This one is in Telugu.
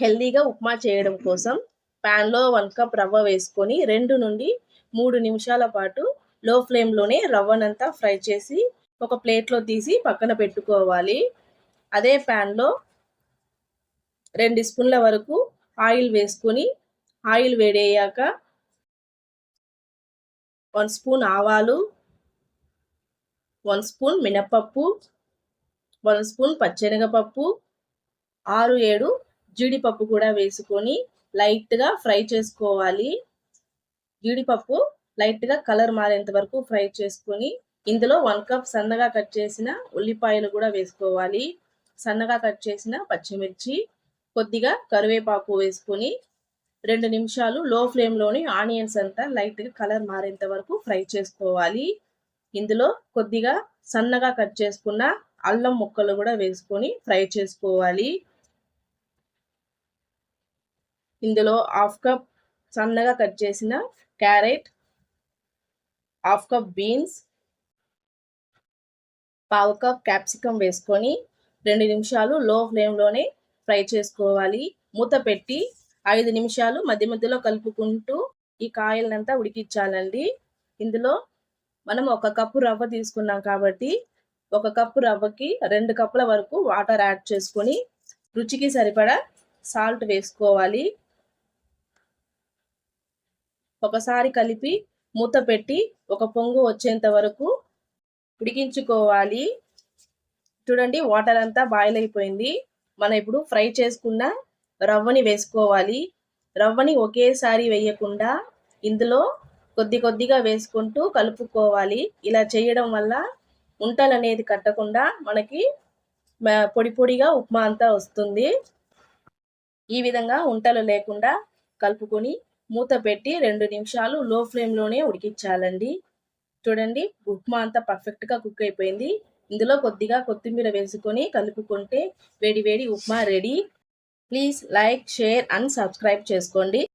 హెల్దీగా ఉప్మా చేయడం కోసం ప్యాన్లో 1 కప్ రవ్వ వేసుకొని 2 నుండి 3 నిమిషాల పాటు లో ఫ్లేమ్లోనే రవ్వనంతా ఫ్రై చేసి ఒక ప్లేట్లో తీసి పక్కన పెట్టుకోవాలి. అదే ప్యాన్లో 2 స్పూన్ల వరకు ఆయిల్ వేసుకొని ఆయిల్ వేడయ్యాక 1 స్పూన్ ఆవాలు, 1 స్పూన్ మినపప్పు, 1 స్పూన్ పచ్చెనగపప్పు, 6-7 జీడిపప్పు కూడా వేసుకొని లైట్గా ఫ్రై చేసుకోవాలి. జీడిపప్పు లైట్గా కలర్ మారేంత వరకు ఫ్రై చేసుకొని ఇందులో 1 కప్ సన్నగా కట్ చేసిన ఉల్లిపాయలు కూడా వేసుకోవాలి. సన్నగా కట్ చేసిన పచ్చిమిర్చి, కొద్దిగా కరివేపాకు వేసుకొని 2 నిమిషాలు లో ఫ్లేమ్లోని ఆనియన్స్ అంతా లైట్గా కలర్ మారేంత వరకు ఫ్రై చేసుకోవాలి. ఇందులో కొద్దిగా సన్నగా కట్ చేసుకున్న అల్లం ముక్కలు కూడా వేసుకొని ఫ్రై చేసుకోవాలి. ఇందులో 1/2 కప్ సన్నగా కట్ చేసిన carrot, 1/2 cup beans, 1/4 cup capsicum వేసుకొని 2 నిమిషాలు లో ఫ్లేమ్లోనే ఫ్రై చేసుకోవాలి. మూత పెట్టి 5 నిమిషాలు మధ్య మధ్యలో కలుపుకుంటూ ఈ కాయలనంతా ఉడికించాలండి. ఇందులో మనం 1 కప్పు రవ్వ తీసుకున్నాం కాబట్టి 1 కప్పు రవ్వకి 2 కప్పుల వరకు వాటర్ యాడ్ చేసుకొని రుచికి సరిపడా సాల్ట్ వేసుకోవాలి. ఒకసారి కలిపి మూత పెట్టి ఒక పొంగు వచ్చేంత వరకు ఉడికించుకోవాలి. చూడండి, వాటర్ అంతా బాయిల్ అయిపోయింది. మనం ఇప్పుడు ఫ్రై చేసుకున్న రవ్వని వేసుకోవాలి. రవ్వని ఒకేసారి వేయకుండా ఇందులో కొద్దిగా వేసుకుంటూ కలుపుకోవాలి. ఇలా చేయడం వల్ల ఉంటలు అనేది కట్టకుండా మనకి పొడి పొడిగా ఉప్మా అంతా వస్తుంది. ఈ విధంగా ఉంటలు లేకుండా కలుపుకొని మూత పెట్టి 2 నిమిషాలు లో ఫ్లేమ్లోనే ఉడికించాలండి. చూడండి, ఉప్మా అంతా పర్ఫెక్ట్గా కుక్ అయిపోయింది. ఇందులో కొద్దిగా కొత్తిమీర వేసుకొని కలుపుకుంటే వేడి వేడి upma ready. Please like, share and subscribe చేసుకోండి.